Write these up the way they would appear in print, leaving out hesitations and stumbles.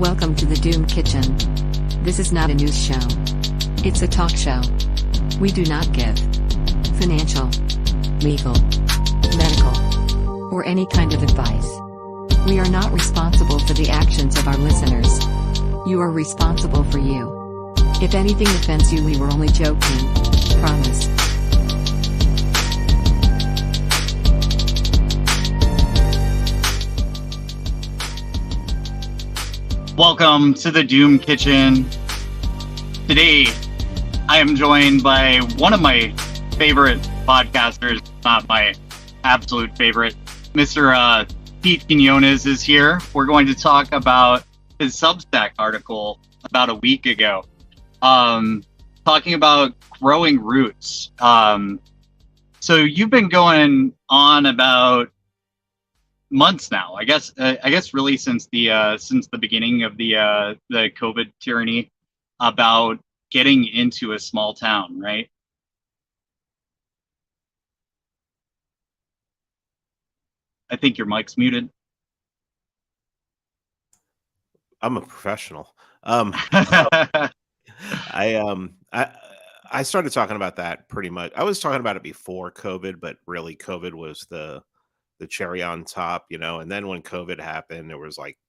Welcome to the Doom Kitchen. This is not a news show. It's a talk show. We do not give financial, legal, medical, or any kind of advice. We are not responsible for the actions of our listeners. You are responsible for you. If anything offends you, we were only joking. Promise. Welcome to the Doom Kitchen. Today, I am joined by one of my favorite podcasters, not my absolute favorite. Mr. Pete Quinones is here. We're going to talk about his Substack article about a week ago, talking about growing roots. So you've been going on about months now, I guess really since the beginning of the COVID tyranny, about getting into a small town, right? I think your mic's muted. I'm a professional. I started talking about that pretty much. I was talking about it before COVID, but really COVID was the cherry on top, and then when COVID happened, there was like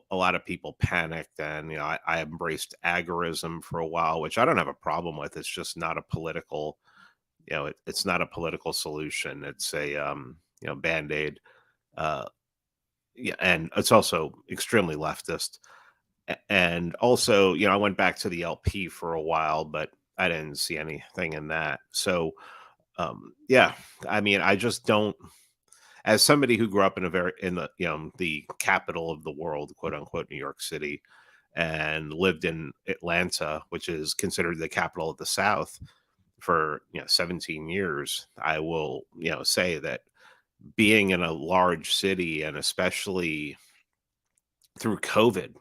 a lot of people panicked, and I embraced agorism for a while, which I don't have a problem with. It's just not a political, it's not a political solution. It's a band-aid. Yeah, and it's also extremely leftist. And also, I went back to the LP for a while, but I didn't see anything in that. So yeah, I mean, I just don't, as somebody who grew up in the capital of the world, quote unquote, New York City, and lived in Atlanta, which is considered the capital of the South, for 17 years, I will say that being in a large city, and especially through COVID,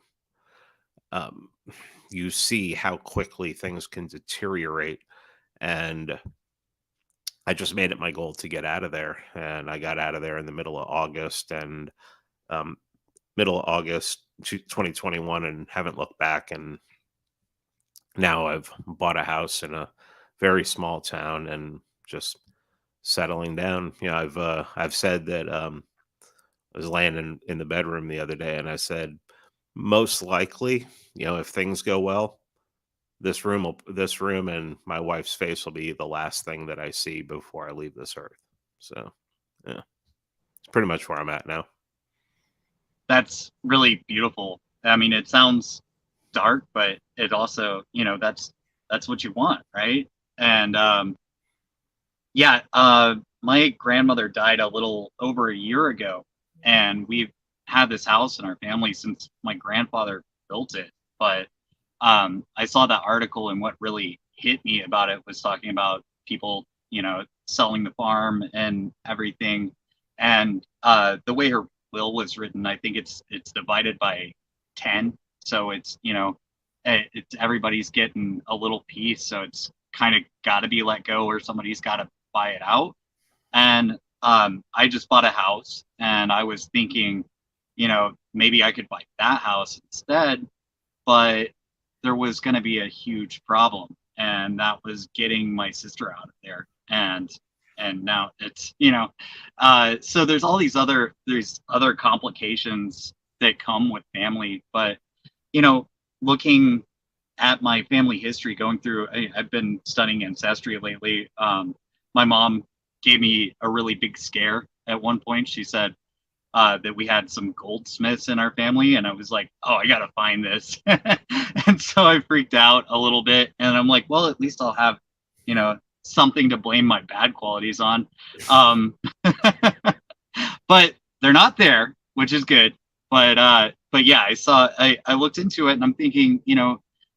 you see how quickly things can deteriorate. And I just made it my goal to get out of there. And I got out of there in the middle of August, and middle of August 2021, and haven't looked back. And now I've bought a house in a very small town and just settling down. I've said that I was laying in the bedroom the other day, and I said, most likely, if things go well, this room and my wife's face will be the last thing that I see before I leave this earth. So, yeah, it's pretty much where I'm at now. That's really beautiful. I mean, it sounds dark, but it also, that's what you want, right? And my grandmother died a little over a year ago, and we've had this house in our family since my grandfather built it. But I saw that article, and what really hit me about it was talking about people, selling the farm and everything. And the way her will was written, I think it's divided by 10. So it's, it's everybody's getting a little piece. So it's kind of got to be let go, or somebody's got to buy it out. And I just bought a house, and I was thinking, maybe I could buy that house instead. But there was going to be a huge problem, and that was getting my sister out of there. And now it's, so there's all these other complications that come with family. But, looking at my family history, going through, I've been studying ancestry lately. My mom gave me a really big scare at one point. She said that we had some goldsmiths in our family, and I was like, oh, I gotta find this. And so I freaked out a little bit, and I'm like, well, at least I'll have something to blame my bad qualities on. But they're not there, which is good. But yeah, I looked into it, and I'm thinking,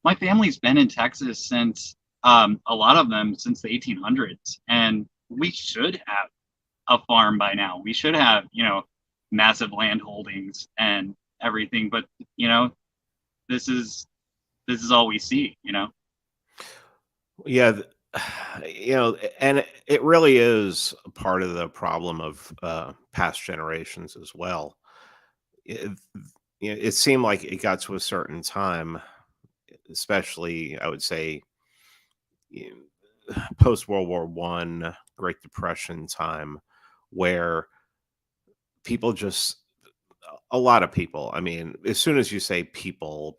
my family's been in Texas since a lot of them since the 1800s, and we should have a farm by now. We should have massive land holdings and everything, but this is all we see. Yeah, and it really is part of the problem of past generations as well. it seemed like it got to a certain time, especially I would say post World War One, Great Depression time, where people just a lot of people. I mean, as soon as you say people,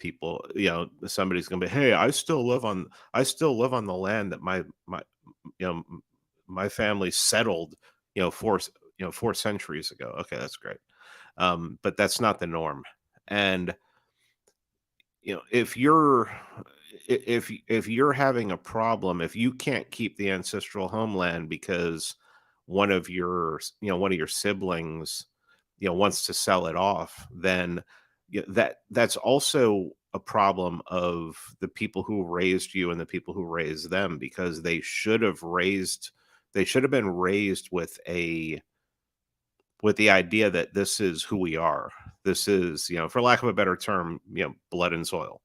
somebody's gonna be, hey, I still live on the land that my you know my family settled, 4 centuries ago. Okay, that's great. But that's not the norm. And if you're having a problem, if you can't keep the ancestral homeland because one of your siblings wants to sell it off, then that's also a problem of the people who raised you and the people who raised them, because they should have been raised with the idea that this is who we are. This is, for lack of a better term, blood and soil.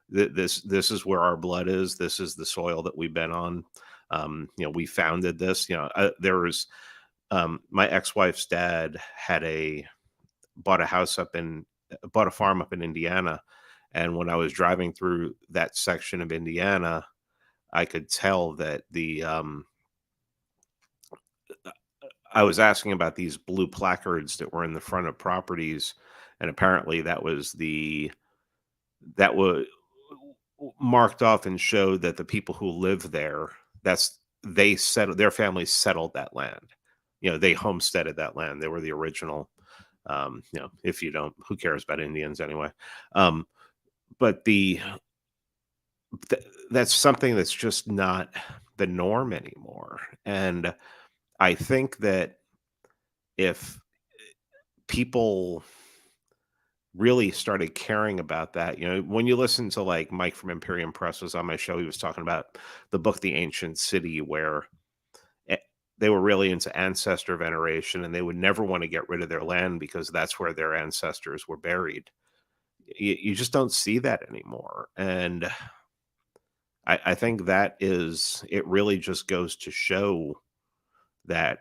This is where our blood is. This is the soil that we've been on. We founded this. There was my ex-wife's dad bought a house bought a farm up in Indiana, and when I was driving through that section of Indiana, I could tell that I was asking about these blue placards that were in the front of properties, and apparently that was marked off and showed that the people who live there, their families settled that land. They homesteaded that land. They were the original. If you don't, who cares about Indians anyway? But that's something that's just not the norm anymore. And I think that if people really started caring about that, when you listen to like Mike from Imperium Press was on my show, he was talking about the book The Ancient City, where they were really into ancestor veneration, and they would never want to get rid of their land because that's where their ancestors were buried. You just don't see that anymore. And I think it really just goes to show that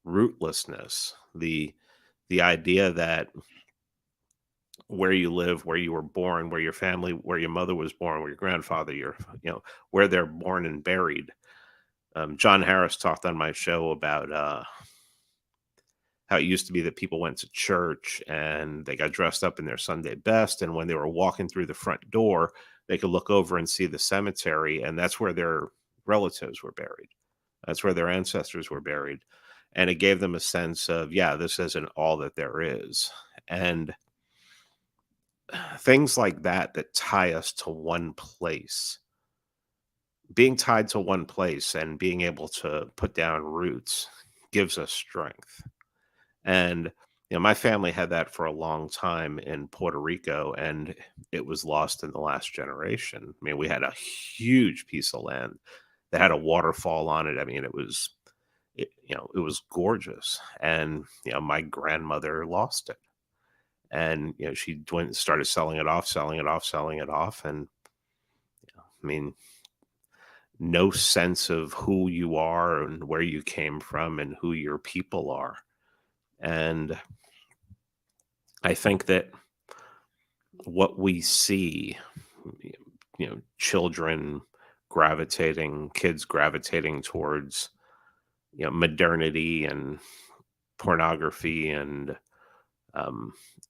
rootlessness, the idea that where you live, where you were born, where your family, where your mother was born, where your grandfather, where they're born and buried. John Harris talked on my show about how it used to be that people went to church and they got dressed up in their Sunday best, and when they were walking through the front door, they could look over and see the cemetery, and that's where their relatives were buried. That's where their ancestors were buried. And it gave them a sense of, this isn't all that there is. And things like that tie us to one place. Being tied to one place and being able to put down roots gives us strength. And my family had that for a long time in Puerto Rico, and it was lost in the last generation. I mean, we had a huge piece of land that had a waterfall on it. I mean, it was gorgeous. And my grandmother lost it, and she went and started selling it off, and I mean, no sense of who you are and where you came from and who your people are. And I think that what we see, kids gravitating towards, modernity and pornography and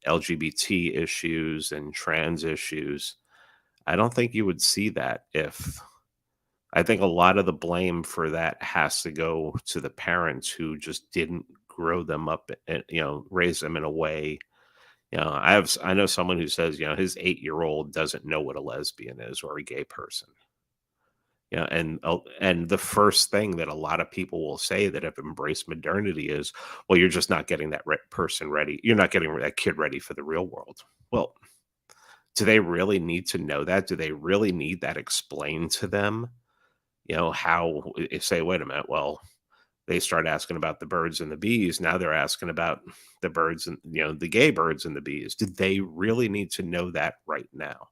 LGBT issues and trans issues. I don't think you would see that I think a lot of the blame for that has to go to the parents who just didn't grow them up and, raise them in a way. I know someone who says, his 8-year-old doesn't know what a lesbian is or a gay person. And the first thing that a lot of people will say that have embraced modernity is, well, you're just not getting that person ready. You're not getting that kid ready for the real world. Well, do they really need to know that? Do they really need that explained to them? How say, wait a minute, well, they start asking about the birds and the bees. Now they're asking about the birds and, the gay birds and the bees. Do they really need to know that right now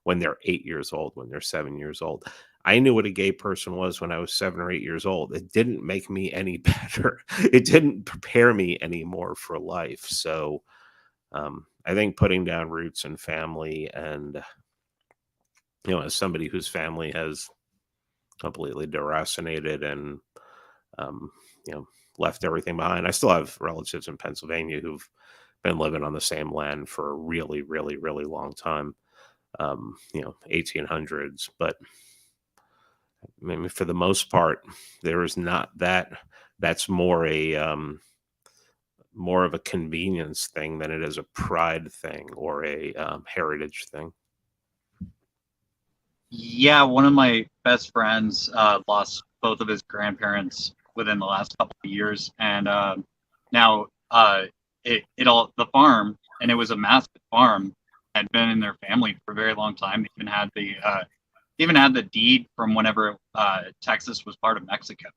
when they're 8 years old, when they're 7 years old? I knew what a gay person was when I was 7 or 8 years old. It didn't make me any better. It didn't prepare me anymore for life. So I think putting down roots and family, and as somebody whose family has completely deracinated and um, you know left everything behind. I still have relatives in Pennsylvania who've been living on the same land for a really, really, really long time. 1800s, but I mean, for the most part, there is not that. That's more of a convenience thing than it is a pride thing or a heritage thing. Yeah, one of my best friends lost both of his grandparents within the last couple of years, and now it all the farm, and it was a massive farm, had been in their family for a very long time. They even had the deed from whenever Texas was part of Mexico,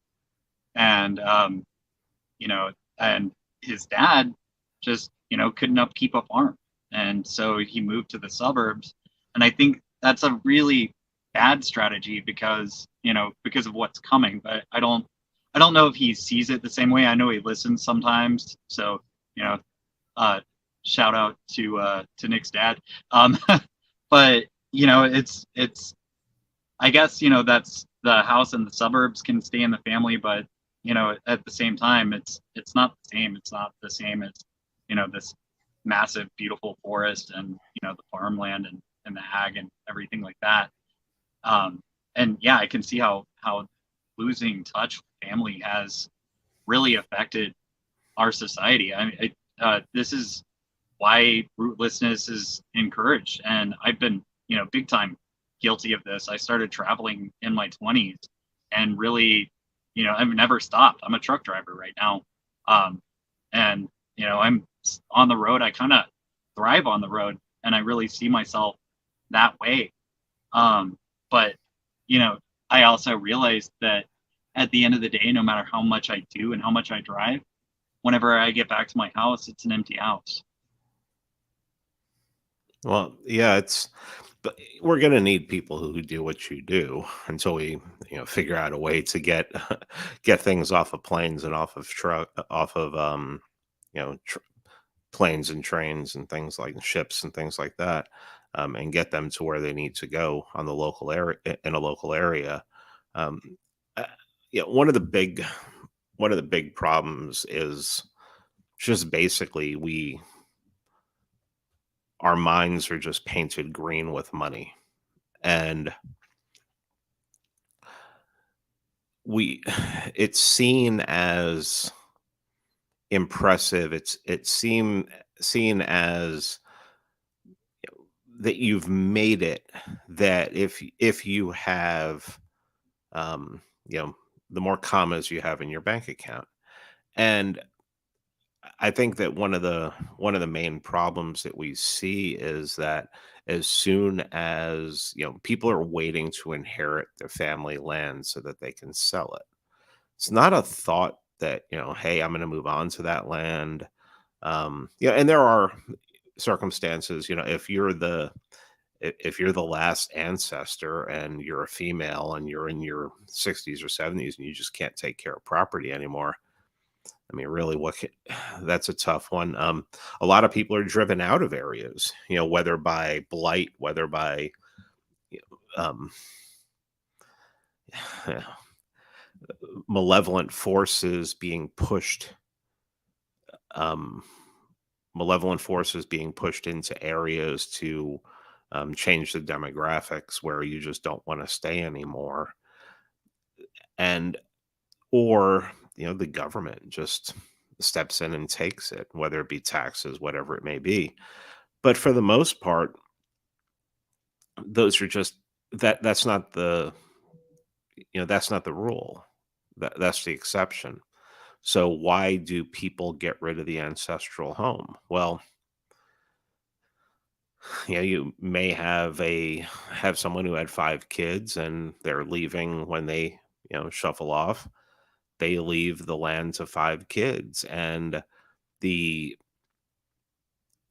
and and his dad just couldn't upkeep a farm, and so he moved to the suburbs, and I think that's a really bad strategy because of what's coming. But I don't know if he sees it the same way. I know he listens sometimes, so you know uh shout out to Nick's dad. But it's I guess that's the house and the suburbs can stay in the family, but at the same time, it's not the same. It's not the same as this massive, beautiful forest and the farmland and the ag and everything like that. And yeah, I can see how losing touch with family has really affected our society. I mean, this is why rootlessness is encouraged, and I've been big time guilty of this. I started traveling in my 20s, and really, I've never stopped. I'm a truck driver right now, and I'm on the road. I kind of thrive on the road, and I really see myself that way. But I also realized that at the end of the day, no matter how much I do and how much I drive, whenever I get back to my house, it's an empty house. Well, yeah, but we're going to need people who do what you do until we, figure out a way to get get things off of planes and off of planes and trains and things like ships and things like that, and get them to where they need to go on the local area in a local area. Um, uh, one of the big problems is just basically our minds are just painted green with money, and we it's seen as impressive. It's seen as that you've made it, that if you have um you know the more commas you have in your bank account. And I think that one of the main problems that we see is that as soon as people are waiting to inherit their family land so that they can sell it, it's not a thought that hey, I'm going to move on to that land. And there are circumstances, if you're the last ancestor and you're a female and you're in your 60s or 70s and you just can't take care of property anymore. I mean, really, that's a tough one. A lot of people are driven out of areas, whether by blight, whether by um, malevolent forces being pushed, um, into areas to change the demographics where you just don't want to stay anymore. And or the government just steps in and takes it, whether it be taxes, whatever it may be. But for the most part, those are just that's not the rule. That's the exception. So why do people get rid of the ancestral home? Well, you may have someone who had 5 kids and they're leaving when they shuffle off. They leave the land to 5 kids, and the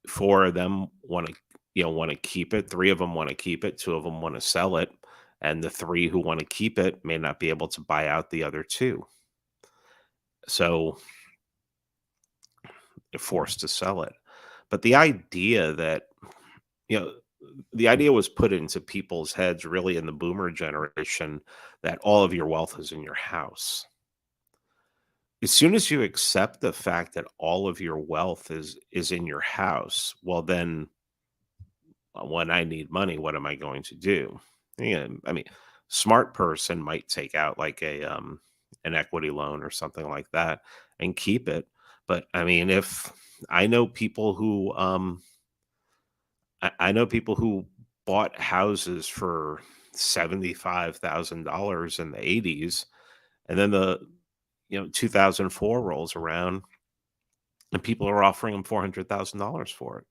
4 of them want to keep it. 3 of them want to keep it. 2 of them want to sell it, and the 3 who want to keep it may not be able to buy out the other 2, so they're forced to sell it. But the idea that, you know, the idea was put into people's heads really in the boomer generation that all of your wealth is in your house. As soon as you accept the fact that all of your wealth is in your house, well then when I need money, what am I going to do? Yeah, I mean, smart person might take out like a an equity loan or something like that and keep it. But I mean, if I know people who I know people who bought houses for $75,000 in the 80s, and then the 2004 rolls around and people are offering them $400,000 for it.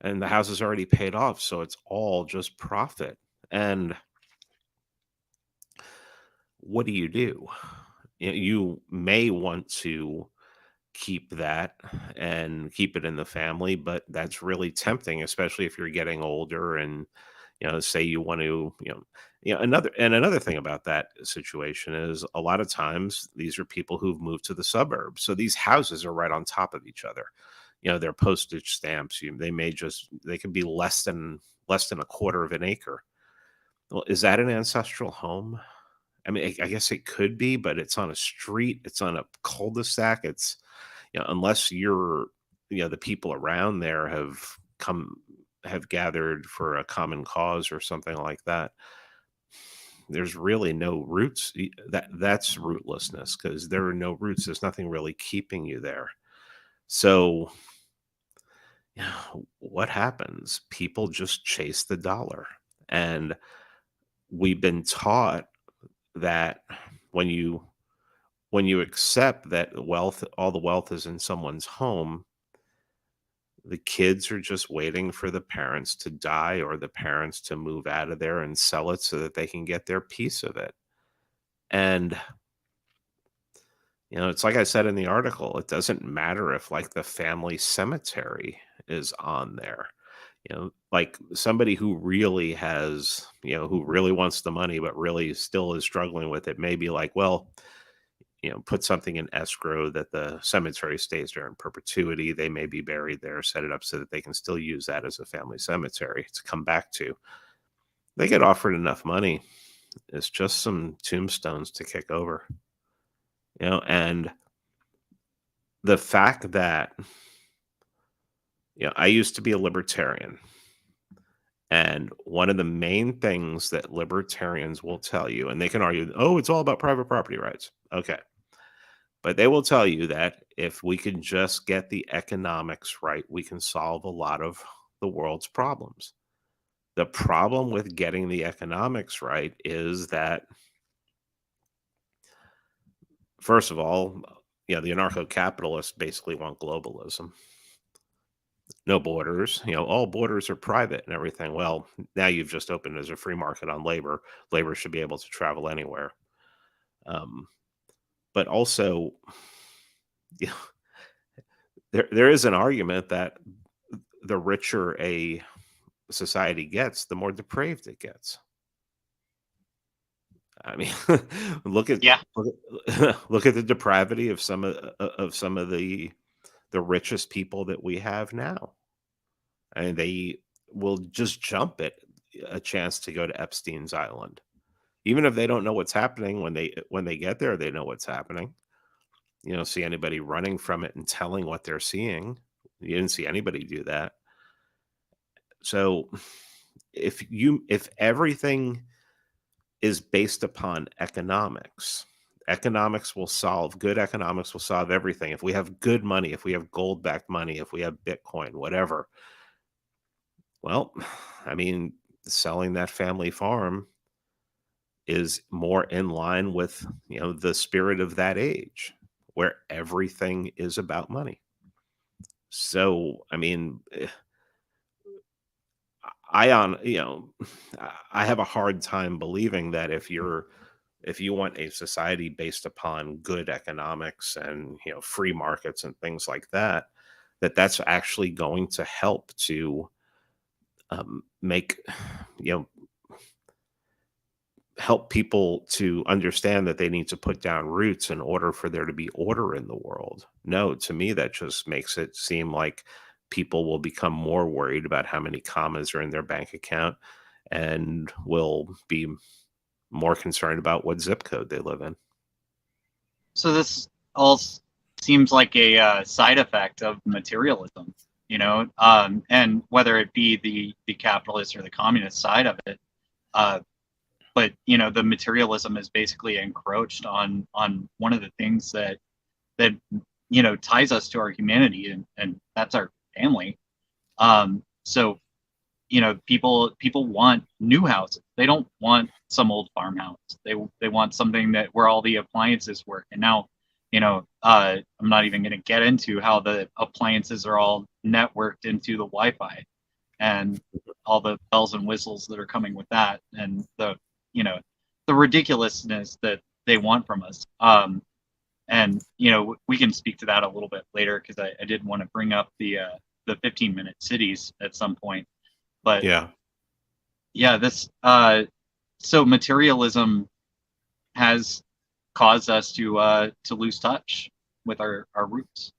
And the house is already paid off, so it's all just profit. And what do? You may want to keep that and keep it in the family, but that's really tempting, especially if you're getting older and say you want to, another thing about that situation is a lot of times these are people who've moved to the suburbs. So these houses are right on top of each other. They're postage stamps. They could be less than a quarter of an acre. Well, is that an ancestral home? I mean, I guess it could be, but it's on a street, it's on a cul-de-sac. It's, unless the people around there have gathered for a common cause or something like that. There's really no roots. That's rootlessness because there are no roots. There's nothing really keeping you there. So, what happens? People just chase the dollar. And we've been taught that when you accept that all the wealth is in someone's home, the kids are just waiting for the parents to die or the parents to move out of there and sell it so that they can get their piece of it. And it's like I said in the article, it doesn't matter if like the family cemetery is on there. Like somebody who really has, who really wants the money but really still is struggling with it, may be like, well, put something in escrow that the cemetery stays there in perpetuity. They may be buried there, set it up so that they can still use that as a family cemetery to come back to. They get offered enough money. It's just some tombstones to kick over. And the fact that, I used to be a libertarian. And one of the main things that libertarians will tell you, and they can argue, oh, it's all about private property rights. Okay. But they will tell you that if we can just get the economics right, we can solve a lot of the world's problems. The problem with getting the economics right is that, first of all, the anarcho-capitalists basically want globalism. No borders, all borders are private and everything. Well, now you've just opened as a free market on labor. Labor should be able to travel anywhere. But also, there is an argument that the richer a society gets, the more depraved it gets. I mean, look at the depravity of some of the richest people that we have now. And they will just jump at a chance to go to Epstein's Island. Even if they don't know what's happening when they get there, they know what's happening. You don't see anybody running from it and telling what they're seeing. You didn't see anybody do that. So if everything is based upon economics, good economics will solve everything. If we have good money, if we have gold-backed money, if we have Bitcoin, whatever. Well, I mean, selling that family farm is more in line with, the spirit of that age where everything is about money. So, I mean, I have a hard time believing that if you want a society based upon good economics and, free markets and things like that, that's actually going to help to make, help people to understand that they need to put down roots in order for there to be order in the world. No, to me, that just makes it seem like people will become more worried about how many commas are in their bank account and will be more concerned about what zip code they live in. So this all seems like a side effect of materialism, and whether it be the capitalist or the communist side of it, but the materialism is basically encroached on one of the things that ties us to our humanity, and that's our family. So people want new houses. They don't want some old farmhouse. They want something that where all the appliances work. And now, I'm not even going to get into how the appliances are all networked into the Wi-Fi and all the bells and whistles that are coming with that, and the ridiculousness that they want from us. And we can speak to that a little bit later, because I did want to bring up the 15-minute cities at some point. But yeah, this so materialism has caused us to lose touch with our roots.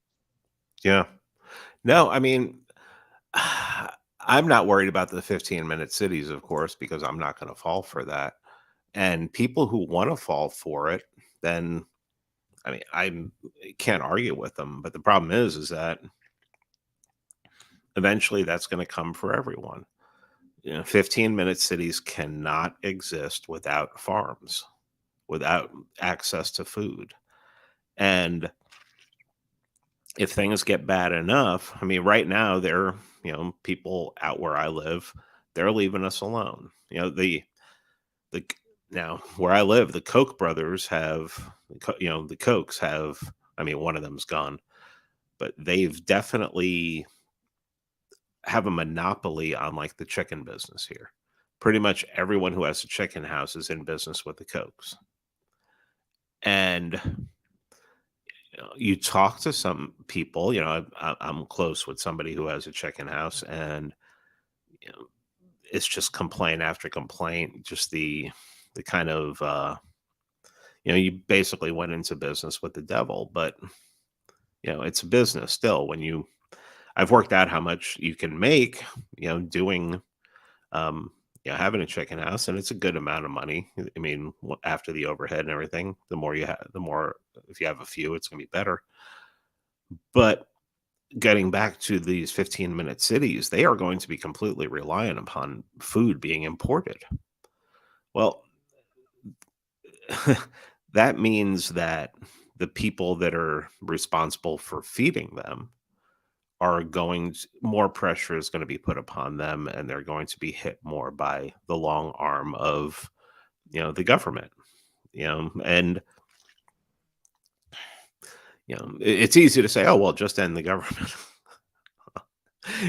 Yeah. No, I mean, I'm not worried about the 15-minute cities, of course, because I'm not going to fall for that. And people who want to fall for it, then I mean, I can't argue with them. But the problem is that eventually that's going to come for everyone. 15-minute cities cannot exist without farms, without access to food. And if things get bad enough, I mean, right now people out where I live, they're leaving us alone. The now where I live, the Koch brothers have, the Kochs have, I mean, one of them's gone, but they've definitely have a monopoly on like the chicken business here. Pretty much everyone who has a chicken house is in business with the Kochs. And you talk to some people, I'm close with somebody who has a chicken house, and it's just complaint after complaint, just the kind of you basically went into business with the devil. But it's a business still. I've worked out how much you can make doing having a chicken house, and it's a good amount of money. I mean, after the overhead and everything, the more you have, the more, if you have a few, it's going to be better. But getting back to these 15-minute cities, they are going to be completely reliant upon food being imported. Well, that means that the people that are responsible for feeding them more pressure is going to be put upon them, and they're going to be hit more by the long arm of, the government, and, it's easy to say, oh, well, just end the government.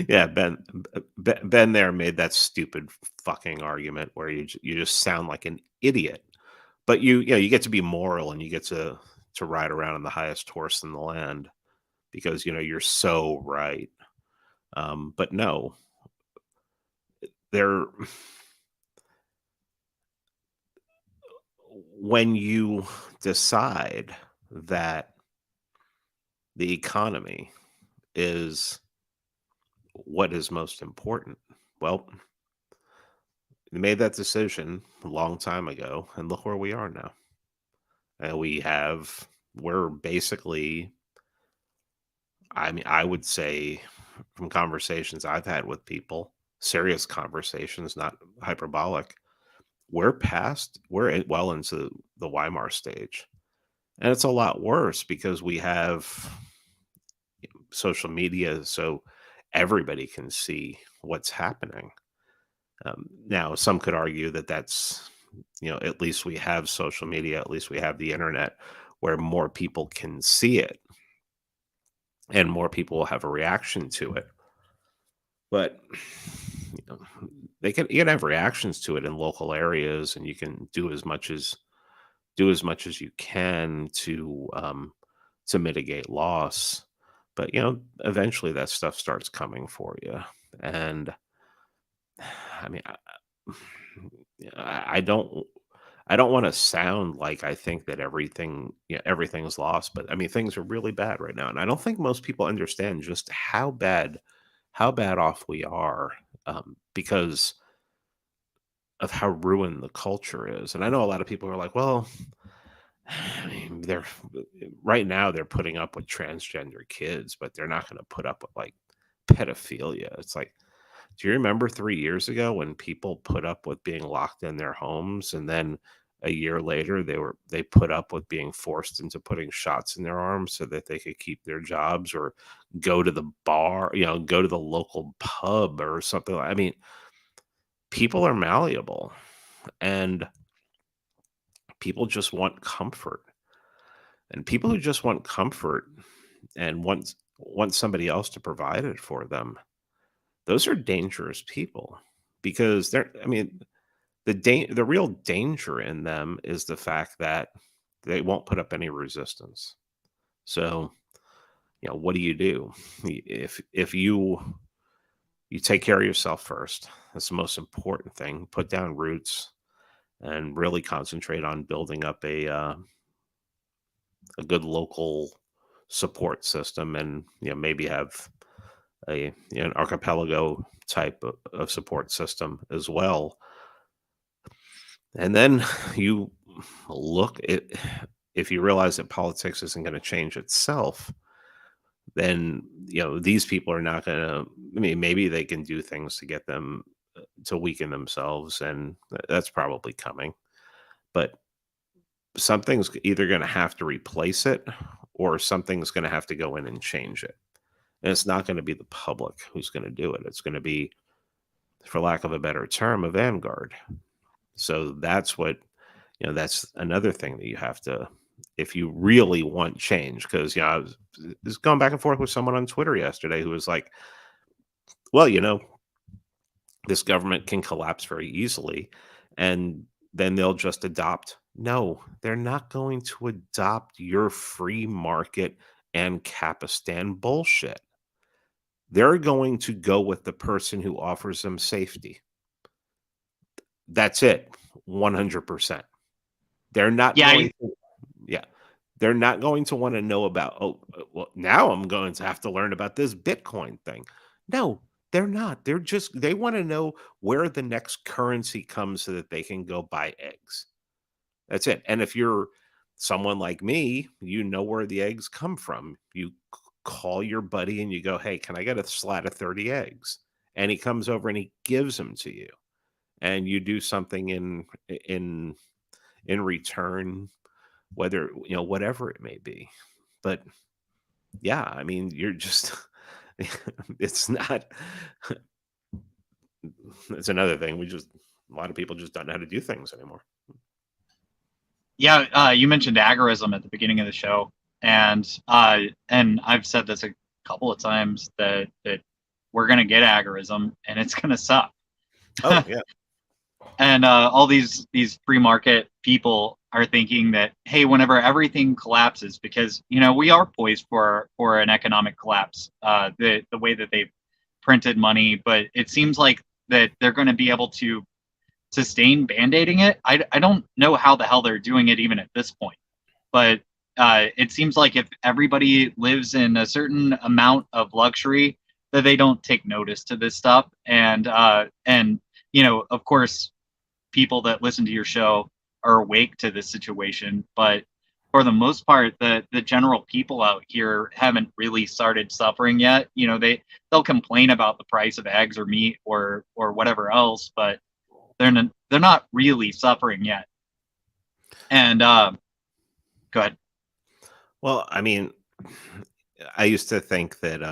Yeah, Ben there made that stupid fucking argument where you just sound like an idiot, but you get to be moral, and you get to ride around on the highest horse in the land because you're so right. But no, when you decide that the economy is what is most important, well, they made that decision a long time ago, and look where we are now. And we're basically, I mean, I would say, from conversations I've had with people, serious conversations, not hyperbolic, we're well into the Weimar stage. And it's a lot worse because we have social media, so everybody can see what's happening. Now, some could argue that that's, at least we have social media, at least we have the internet, where more people can see it and more people will have a reaction to it. But you can have reactions to it in local areas, and you can do as much as you can to mitigate loss. But eventually that stuff starts coming for you. And I mean, I don't want to sound like I think that everything's lost, but I mean, things are really bad right now, and I don't think most people understand just how bad how bad off we are, because of how ruined the culture is. And I know a lot of people are like, well, I mean, they're right now they're putting up with transgender kids, but they're not going to put up with like pedophilia. It's like, do you remember 3 years ago when people put up with being locked in their homes, and then a year later they put up with being forced into putting shots in their arms so that they could keep their jobs or go to the bar, go to the local pub or something. I mean, people are malleable, and people just want comfort. And people who just want comfort and want somebody else to provide it for them, those are dangerous people, because I mean, the real danger in them is the fact that they won't put up any resistance. So, what do? If you take care of yourself first, that's the most important thing. Put down roots and really concentrate on building up a good local support system, and maybe have an archipelago type of support system as well. And then you look at, if you realize that politics isn't going to change itself, then these people are not going to. I mean, maybe they can do things to get them to weaken themselves, and that's probably coming. But something's either going to have to replace it, or something's going to have to go in and change it. And it's not going to be the public who's going to do it. It's going to be, for lack of a better term, a vanguard. So that's that's another thing that you have to, if you really want change. Because I was going back and forth with someone on Twitter yesterday who was like, well, this government can collapse very easily, and then they'll just adopt. No, they're not going to adopt your free market and Capistan bullshit. They're going to go with the person who offers them safety. That's it, 100%. They're not going to, yeah, they're not going to want to know about, well, now I'm going to have to learn about this Bitcoin thing. No, they're not. They want to know where the next currency comes so that they can go buy eggs. That's it. And if you're someone like me, you know where the eggs come from. You call your buddy and you go, hey, can I get a slat of 30 eggs? And he comes over and he gives them to you. And you do something in return, whether, whatever it may be. But yeah, I mean, you're just, it's not, it's another thing. A lot of people just don't know how to do things anymore. Yeah, you mentioned agorism at the beginning of the show, and I've said this a couple of times that we're gonna get agorism, and it's gonna suck. Oh yeah. And all these free market people are thinking that, hey, whenever everything collapses, because we are poised for an economic collapse, the way that they've printed money, but it seems like that they're going to be able to sustain band-aiding it. I don't know how the hell they're doing it even at this point, but it seems like if everybody lives in a certain amount of luxury, that they don't take notice to this stuff, and of course, people that listen to your show are awake to this situation, but for the most part, the general people out here haven't really started suffering yet. They'll complain about the price of eggs or meat or whatever else, but they're not really suffering yet. And go ahead. Well, I mean, I used to think that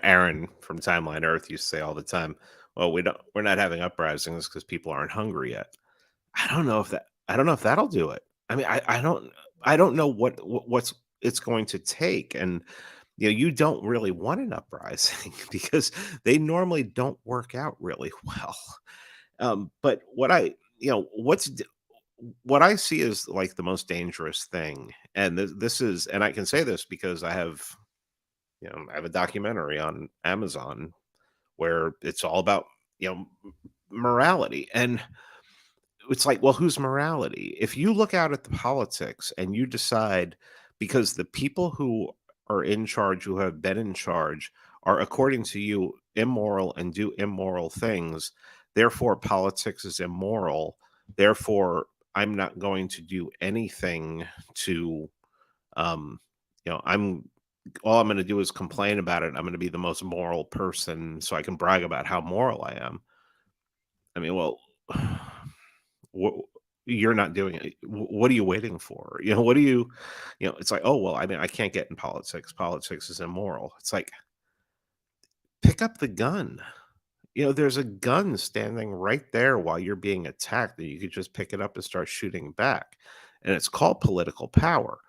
Aaron from Timeline Earth used to say all the time, well, we're not having uprisings because people aren't hungry yet. I don't know if that'll do it. I mean, I don't know what's it's going to take. And you don't really want an uprising because they normally don't work out really well. But what I see is like the most dangerous thing, and this is, and I can say this because I have a documentary on Amazon where it's all about morality. And it's like, well, whose morality? If you look out at the politics and you decide, because the people who are in charge, who have been in charge, are, according to you, immoral and do immoral things. Therefore, politics is immoral. Therefore, I'm not going to do anything to, um, all I'm going to do is complain about it. I'm going to be the most moral person so I can brag about how moral I am. I mean, well, what, you're not doing it. What are you waiting for? What do you, it's like, oh, well, I mean, I can't get in politics. Politics is immoral. It's like, pick up the gun. There's a gun standing right there while you're being attacked, and you could just pick it up and start shooting back. And it's called political power.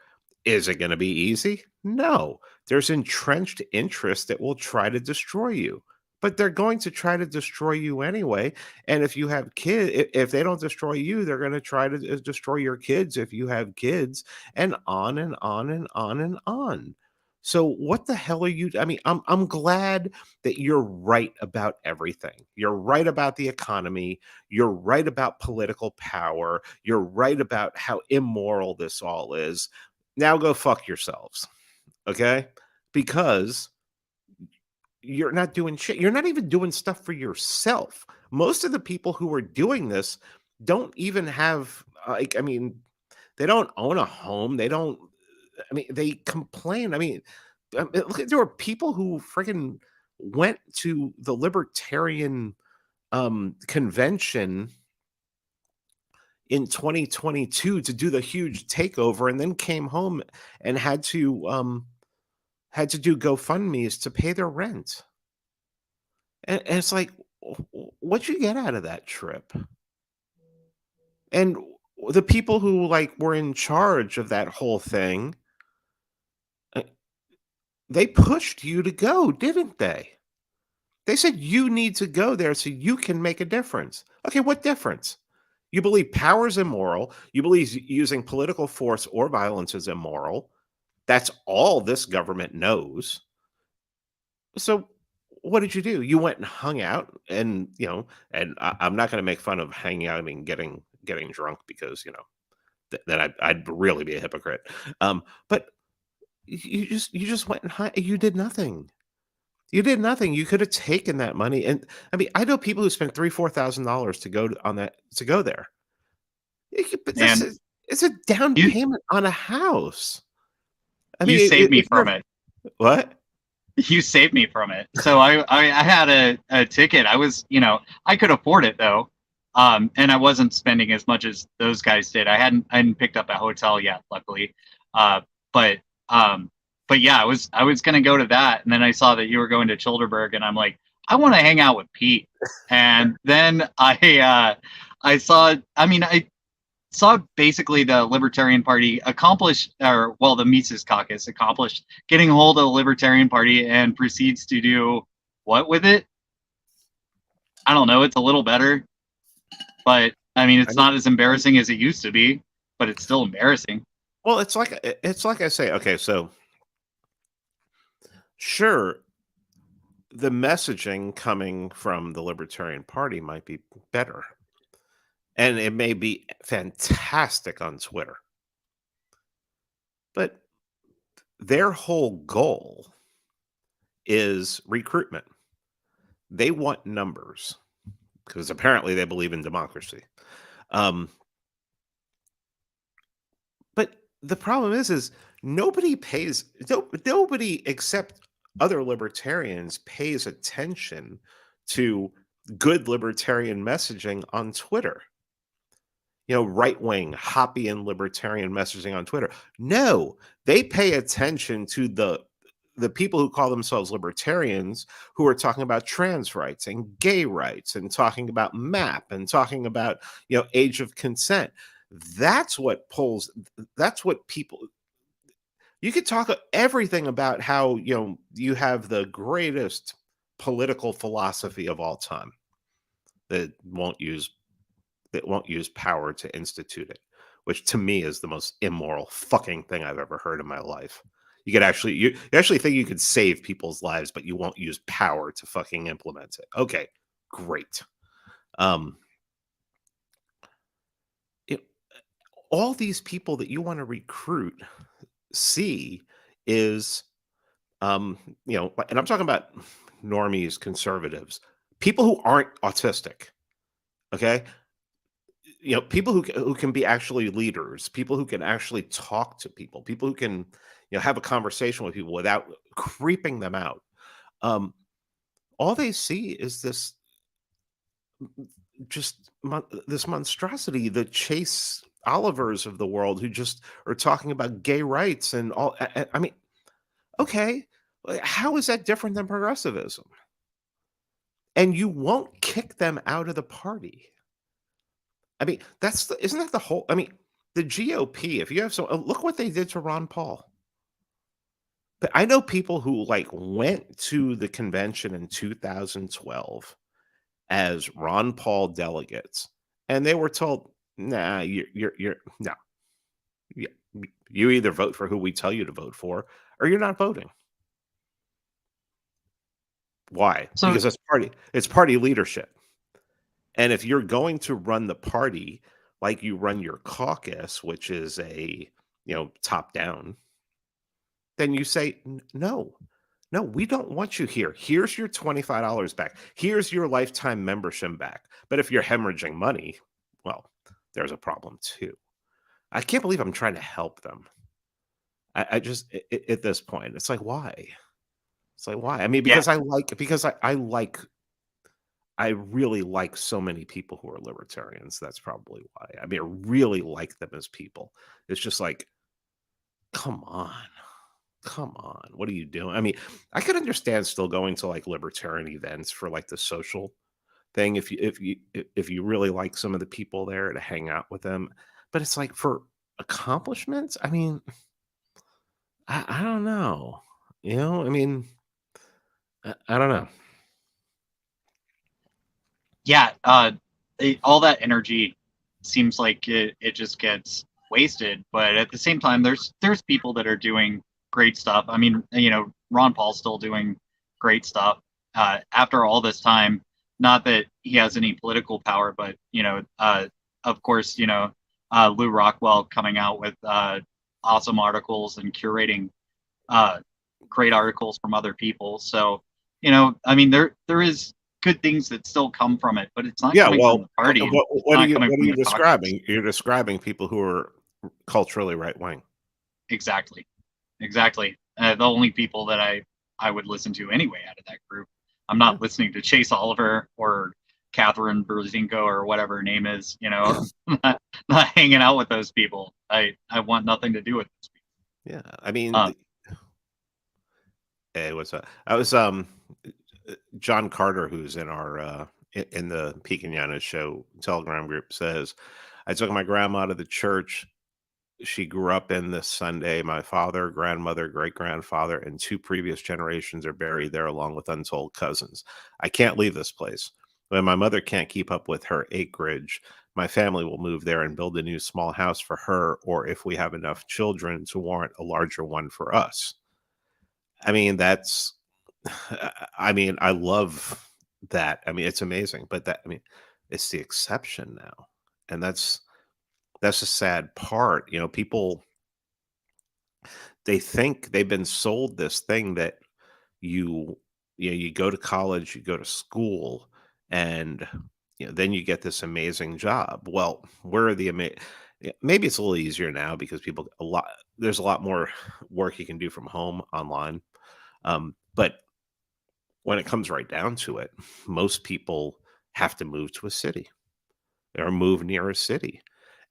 Is it going to be easy? No. There's entrenched interest that will try to destroy you, but they're going to try to destroy you anyway. And if you have kids, if they don't destroy you, they're going to try to destroy your kids if you have kids, and on and on and on and on. So what the hell are you? I mean, I'm glad that you're right about everything. You're right about the economy. You're right about political power. You're right about how immoral this all is. Now go fuck yourselves, okay? Because you're not doing shit. You're not even doing stuff for yourself. Most of the people who are doing this don't even have, like, I mean, they don't own a home. They don't, I mean, they complain. I mean, there were people who freaking went to the libertarian convention in 2022 to do the huge takeover, and then came home and had to do GoFundMe's to pay their rent. And it's like, what'd you get out of that trip? And the people who like were in charge of that whole thing, uh, they pushed you to go, didn't they? They said you need to go there so you can make a difference. Okay, what difference? You believe power is immoral. You believe using political force or violence is immoral. That's all this government knows. So what did you do? You went and hung out, and and I'm not going to make fun of hanging out and getting drunk, because then I'd really be a hypocrite. But you just went and you did nothing. You did nothing. You could have taken that money, and I mean, I know people who spent $3,000-$4,000 to go to go there. But And it's a down you payment on a house. I you mean, saved me if you're from it. what? You saved me from it. So I had a ticket. I was, I could afford it though. And I wasn't spending as much as those guys did. I hadn't picked up a hotel yet, luckily. Uh, but um, but yeah, I was gonna go to that, and then I saw that you were going to Childerberg, and I'm like, I want to hang out with Pete. And then I saw. I mean, I saw basically the Libertarian Party accomplish, or well, the Mises Caucus accomplished getting a hold of the Libertarian Party, and proceeds to do what with it? I don't know. It's a little better, but I mean, I it's mean, not as embarrassing as it used to be, but it's still embarrassing. well, it's like I say. Okay, so sure, the messaging coming from the Libertarian Party might be better, and it may be fantastic on Twitter, but their whole goal is recruitment. They want numbers because apparently they believe in democracy. Um, but the problem is nobody pays. Nobody except other libertarians pays attention to good libertarian messaging on Twitter. Right wing, Hoppian libertarian messaging on Twitter. No, they pay attention to the people who call themselves libertarians, who are talking about trans rights and gay rights and talking about MAP and talking about age of consent. That's what pulls. That's what people. You could talk everything about how you have the greatest political philosophy of all time that won't use power to institute it, which to me is the most immoral fucking thing I've ever heard in my life. You actually think you could save people's lives, but you won't use power to fucking implement it. Okay, great. Um, all these people that you want to recruit see is, and I'm talking about normies, conservatives, people who aren't autistic, okay? People who can be actually leaders, people who can actually talk to people, people who can, have a conversation with people without creeping them out. Um, all they see is this monstrosity, the Chase Olivers of the world who just are talking about gay rights and all. I mean, okay, how is that different than progressivism? And you won't kick them out of the party. I mean, isn't that the whole? I mean, the GOP. If you have look what they did to Ron Paul. But I know people who like went to the convention in 2012 as Ron Paul delegates, and they were told, "Nah, you're no, you, you either vote for who we tell you to vote for, or you're not voting." Why? So Because it's party leadership. And if you're going to run the party like you run your caucus, which is top down, then you say, No, no, we don't want you here. Here's your $25 back. Here's your lifetime membership back. But if you're hemorrhaging money, well, there's a problem too. I can't believe I'm trying to help them. I just, at this point, it's like, why? It's like, why? I mean, yeah, because I really like so many people who are libertarians. That's probably why. I mean, I really like them as people. It's just like, come on. Come on. What are you doing? I mean, I could understand still going to like libertarian events for like the social thing if you really like some of the people there to hang out with them. But it's like for accomplishments, I mean, I don't know. I mean, I don't know. yeah, all that energy seems like it just gets wasted. But at the same time, there's people that are doing great stuff. I mean, Ron Paul's still doing great stuff after all this time. Not that he has any political power, but of course, Lou Rockwell coming out with awesome articles and curating uh, great articles from other people. So, I mean, there is good things that still come from it, but it's not Yeah, coming from well, the party and it's what are not you coming what are from you the caucus. describing? You're describing people who are culturally right wing. Exactly, exactly. The only people that I would listen to anyway out of that group. I'm Yeah. not listening to Chase Oliver or Catherine Berzinko or whatever her name is. Not hanging out with those people. I want nothing to do with those people. Yeah. I mean, Um, hey, what's up? I was John Carter, who's in our in the Pete Quinones show Telegram group, says, "I took my grandma to the church she grew up in this Sunday. My father, grandmother, great grandfather, and two previous generations are buried there, along with untold cousins. I can't leave this place. When my mother can't keep up with her acreage, my family will move there and build a new small house for her, or if we have enough children, to warrant a larger one for us." I mean, I mean, I love that. I mean, it's amazing, but I mean, it's the exception now. And that's a sad part. People, they think they've been sold this thing that you you go to college, you go to school, and then you get this amazing job. Well, where are the maybe it's a little easier now because there's a lot more work you can do from home online. But when it comes right down to it, most people have to move to a city or move near a city,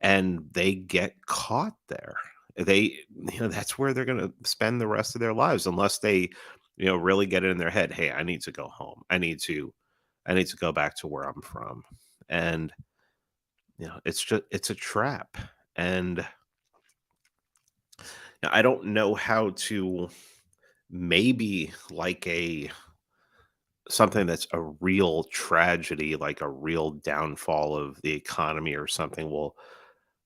and they get caught there. That's where they're going to spend the rest of their lives unless they really get it in their head, hey, I need to go home. I need to go back to where I'm from. And it's a trap. And I don't know how to, maybe like a something that's a real tragedy, like a real downfall of the economy or something, will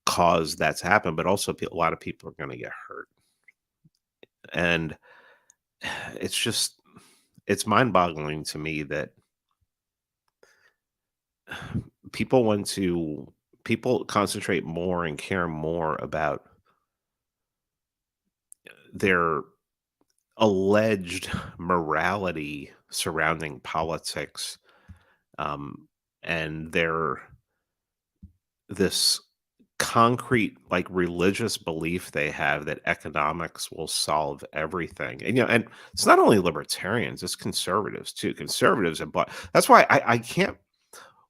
cause that to happen, but also a lot of people are going to get hurt. And it's mind-boggling to me that people concentrate more and care more about their alleged morality surrounding politics, and this concrete like religious belief they have that economics will solve everything. And and it's not only libertarians, it's conservatives too. Conservatives have bought, that's why I can't,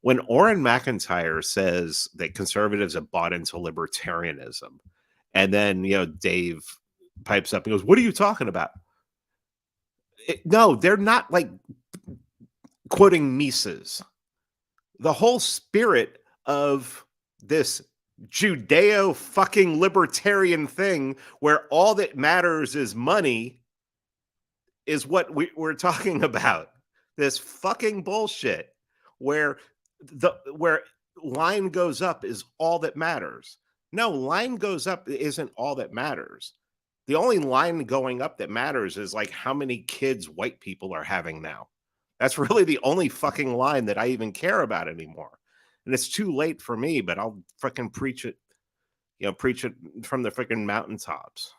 when Orrin McIntyre says that conservatives have bought into libertarianism, and then Dave pipes up and goes, "What are you talking about?" No, they're not like quoting Mises. The whole spirit of this Judeo fucking libertarian thing where all that matters is money is what we're talking about. This fucking bullshit where where line goes up is all that matters. No, line goes up isn't all that matters. The only line going up that matters is like how many kids white people are having now. That's really the only fucking line that I even care about anymore. And it's too late for me, but I'll fucking preach it, preach it from the freaking mountaintops.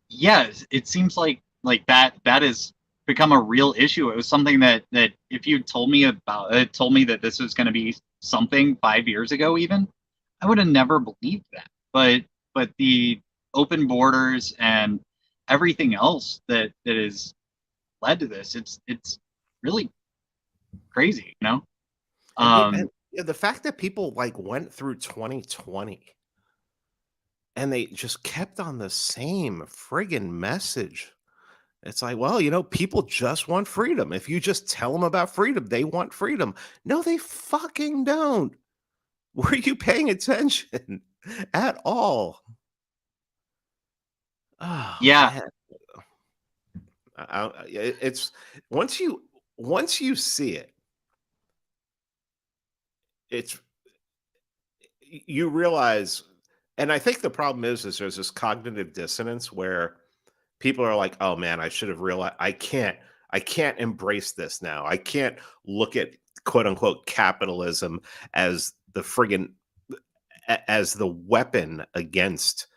Yeah, it seems like that has become a real issue. It was something that if you told me that this was going to be something 5 years ago, even, I would have never believed that. But the open borders and everything else that has led to this, it's really crazy, And the fact that people like went through 2020 and they just kept on the same friggin' message. It's like, well, people just want freedom. If you just tell them about freedom, they want freedom. No, they fucking don't. Were you paying attention at all? Oh, Yeah. man. It's once you see it, it's you realize, and I think the problem is there's this cognitive dissonance where people are like, "Oh man, I should have realized I can't embrace this now. I can't look at quote unquote capitalism as the friggin' as the weapon against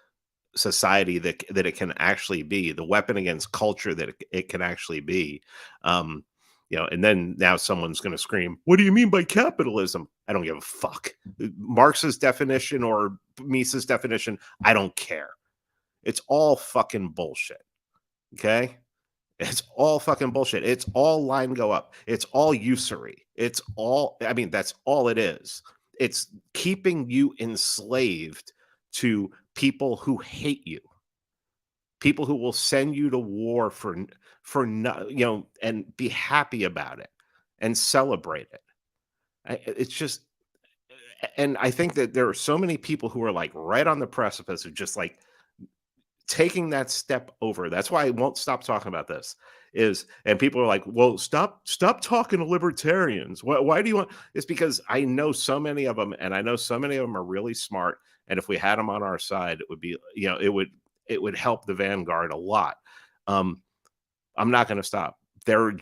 society that it can actually be, the weapon against culture that it can actually be." And then now someone's going to scream, "What do you mean by capitalism?" I don't give a fuck. Marx's definition or Mises' definition, I don't care. It's all fucking bullshit. Okay? It's all fucking bullshit. It's all line go up. It's all usury. It's all, I mean, that's all it is. It's keeping you enslaved to people who hate you, people who will send you to war for no, and be happy about it and celebrate it. It's just, and I think that there are so many people who are like right on the precipice of just like taking that step over. That's why I won't stop talking about this. And people are like, "Well, stop talking to libertarians. Why do you want?" It's because I know so many of them, and I know so many of them are really smart. And if we had them on our side, it would be, it would help the vanguard a lot. Um, I'm not going to stop. They're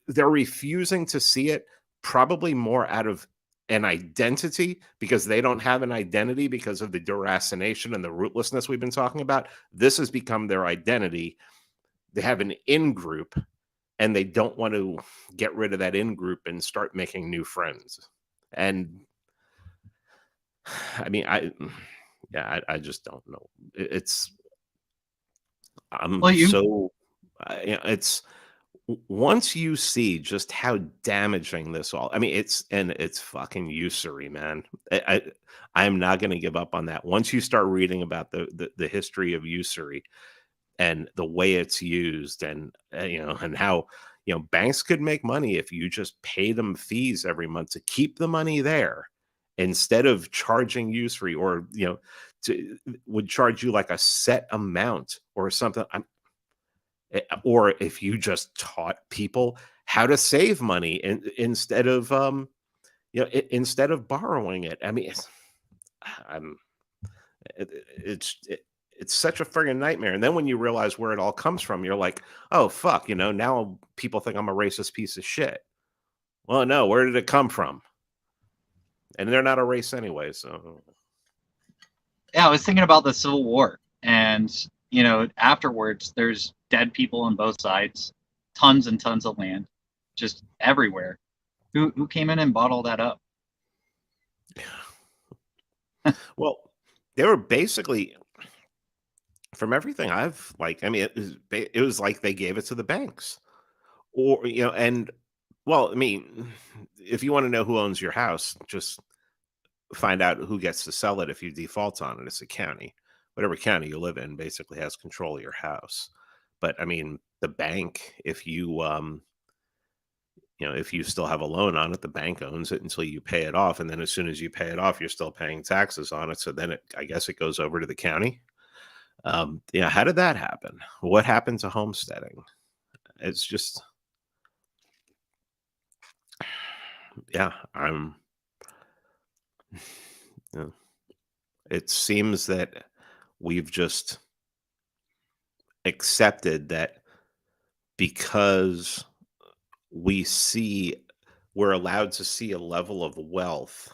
refusing to see it, probably more out of an identity, because they don't have an identity because of the deracination and the rootlessness we've been talking about. This has become their identity. They have an in-group and they don't want to get rid of that in-group and start making new friends. And I mean, I just don't know. It's it's once you see just how damaging this all, I mean, it's fucking usury, man. I'm not going to give up on that. Once you start reading about the history of usury and the way it's used, and and how banks could make money if you just pay them fees every month to keep the money there instead of charging usury, or would charge you like a set amount or something. Or if you just taught people how to save money instead of instead of borrowing it. I mean, I'm it's such a friggin' nightmare. And then when you realize where it all comes from, you're like, "Oh fuck," now people think I'm a racist piece of shit. Well, no, where did it come from? And they're not a race anyway, so. Yeah, I was thinking about the Civil War, and afterwards there's dead people on both sides. tons and tons of land, just everywhere. Who came in and bought all that up? Well, they were basically, from everything I've like, I mean, it was like they gave it to the banks, or and well, I mean, if you want to know who owns your house, just find out who gets to sell it if you default on it. It's a county. Whatever county you live in basically has control of your house. But I mean, the bank, if you still have a loan on it, the bank owns it until you pay it off, and then as soon as you pay it off, you're still paying taxes on it. So then I guess it goes over to the county. How did that happen? What happened to homesteading? It's just, yeah, you know, it seems that we've just accepted that because we're allowed to see a level of wealth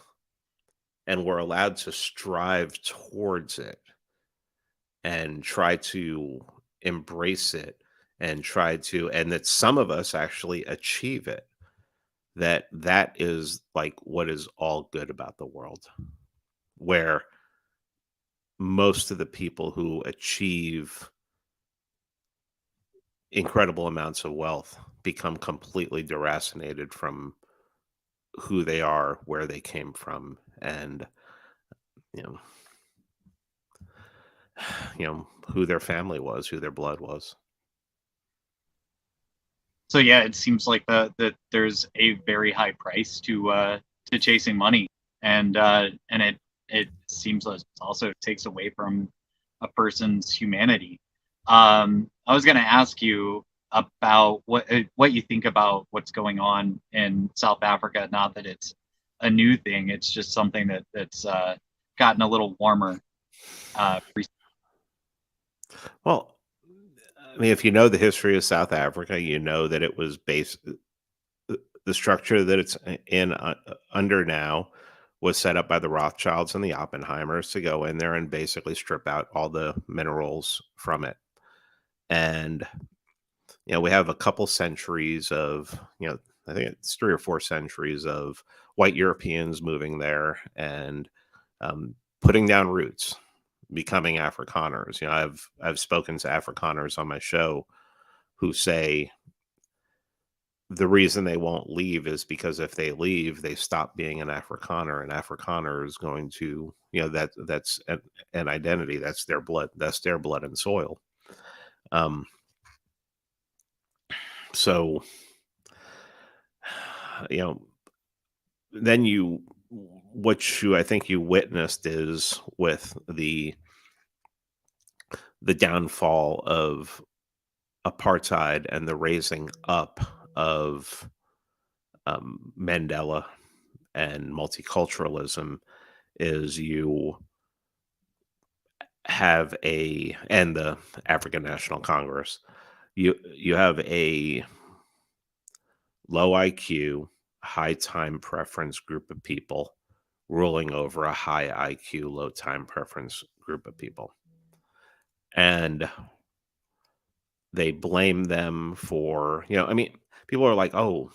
and we're allowed to strive towards it and try to embrace it and that some of us actually achieve it, that is like what is all good about the world, where most of the people who achieve incredible amounts of wealth become completely deracinated from who they are, where they came from, and you know, who their family was, who their blood was. So yeah, it seems like that there's a very high price to chasing money, and it seems like it also takes away from a person's humanity. I was going to ask you about what you think about what's going on in South Africa. Not that it's a new thing; it's just something that's gotten a little warmer. Well, I mean, if you know the history of South Africa, you know that it was based, the structure that it's in under now was set up by the Rothschilds and the Oppenheimers to go in there and basically strip out all the minerals from it. And we have a couple centuries of, I think it's 3 or 4 centuries of white Europeans moving there and putting down roots, becoming Afrikaners. I've spoken to Afrikaners on my show who say the reason they won't leave is because if they leave, they stop being an Afrikaner, and Afrikaner is going to, that's an identity. That's their blood. That's their blood and soil. So, then I think you witnessed is with the downfall of apartheid and the raising up of Mandela and multiculturalism is you have and the African National Congress, you have a low IQ, high time preference group of people ruling over a high IQ, low time preference group of people. And they blame them for, people are like, oh,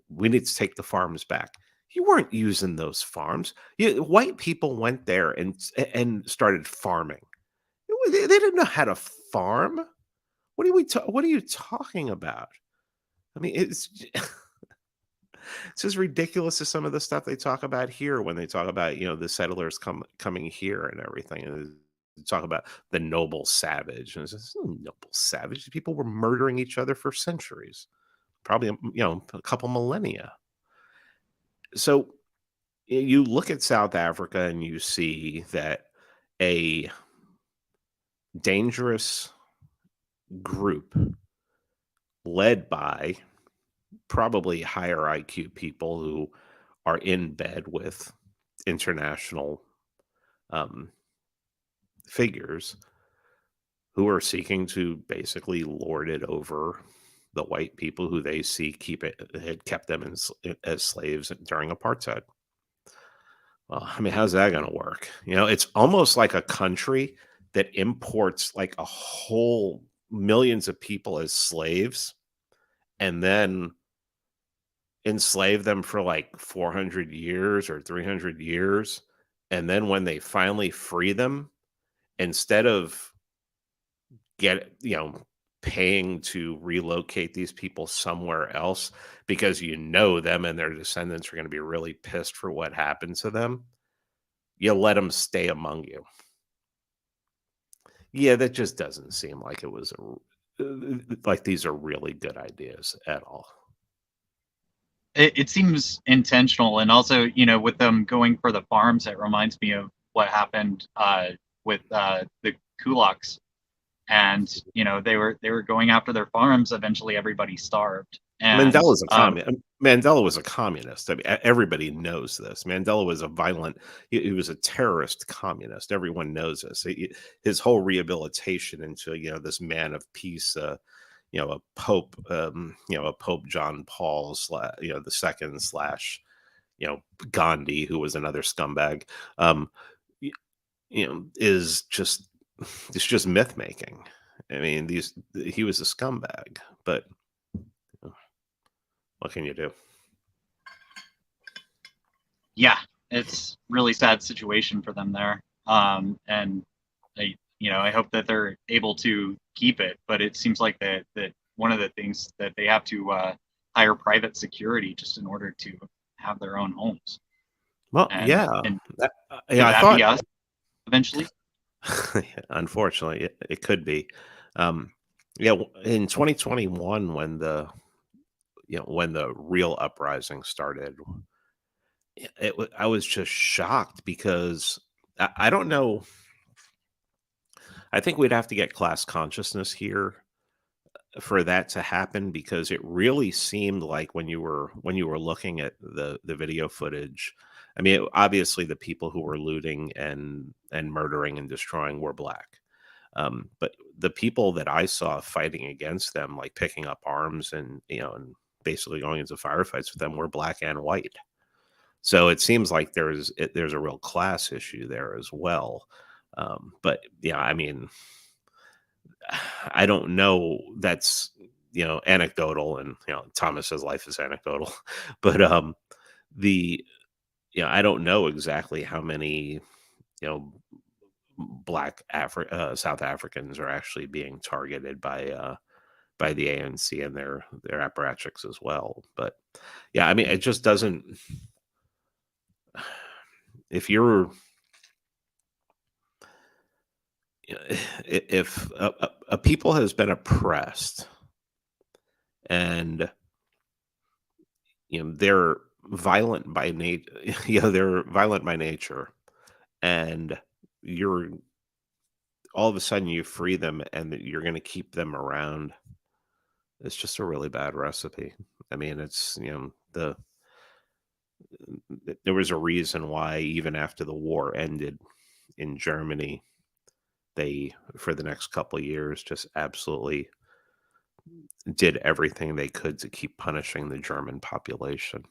we need to take the farms back. You weren't using those farms. White people went there and started farming. They didn't know how to farm. What are you talking about? I mean, it's as ridiculous as some of the stuff they talk about here when they talk about, the settlers coming here and everything. And they talk about the noble savage. And it's no noble savage. People were murdering each other for centuries, probably, a couple millennia. So you look at South Africa and you see that a dangerous group led by probably higher IQ people who are in bed with international figures who are seeking to basically lord it over the white people who they see had kept them as slaves during apartheid. Well, I mean, how's that going to work? It's almost like a country that imports like a whole millions of people as slaves and then enslave them for like 400 years or 300 years. And then when they finally free them, instead of paying to relocate these people somewhere else because them and their descendants are going to be really pissed for what happened to them, you let them stay among you. Yeah, that just doesn't seem like it was like these are really good ideas at all. It seems intentional, and also, with them going for the farms, it reminds me of what happened with the kulaks, and they were going after their farms. Eventually, everybody starved, and Mandela was a communist. I mean, everybody knows this. Mandela was he was a terrorist communist. Everyone knows this. His whole rehabilitation into this man of peace, a Pope John Paul the second slash Gandhi, who was another scumbag, y- is just it's just myth making. I mean, he was a scumbag, but what can you do? yeah, it's really sad situation for them there. And I hope that they're able to keep it, but it seems like that one of the things that they have to hire private security just in order to have their own homes. Well, And yeah, could I that thought. be us eventually? Unfortunately, it could be. Yeah, in 2021, when the real uprising started, I was just shocked because I don't know. I think we'd have to get class consciousness here for that to happen, because it really seemed like when you were looking at the video footage. I mean, obviously the people who were looting and murdering and destroying were black. But the people that I saw fighting against them, like picking up arms and and basically going into firefights with them, were black and white. So it seems like there's a real class issue there as well. But yeah, I mean, I don't know. That's anecdotal, and Thomas says life is anecdotal, but the I don't know exactly how many you know South Africans are actually being targeted by the ANC and their apparatchiks as well. But yeah, I mean, it just doesn't. If you're if a people has been oppressed and they're violent by nature, they're violent by nature, and you're all of a sudden you free them and that you're going to keep them around. It's just a really bad recipe. I mean, it's there was a reason why even after the war ended in Germany, they for the next couple of years just absolutely did everything they could to keep punishing the German population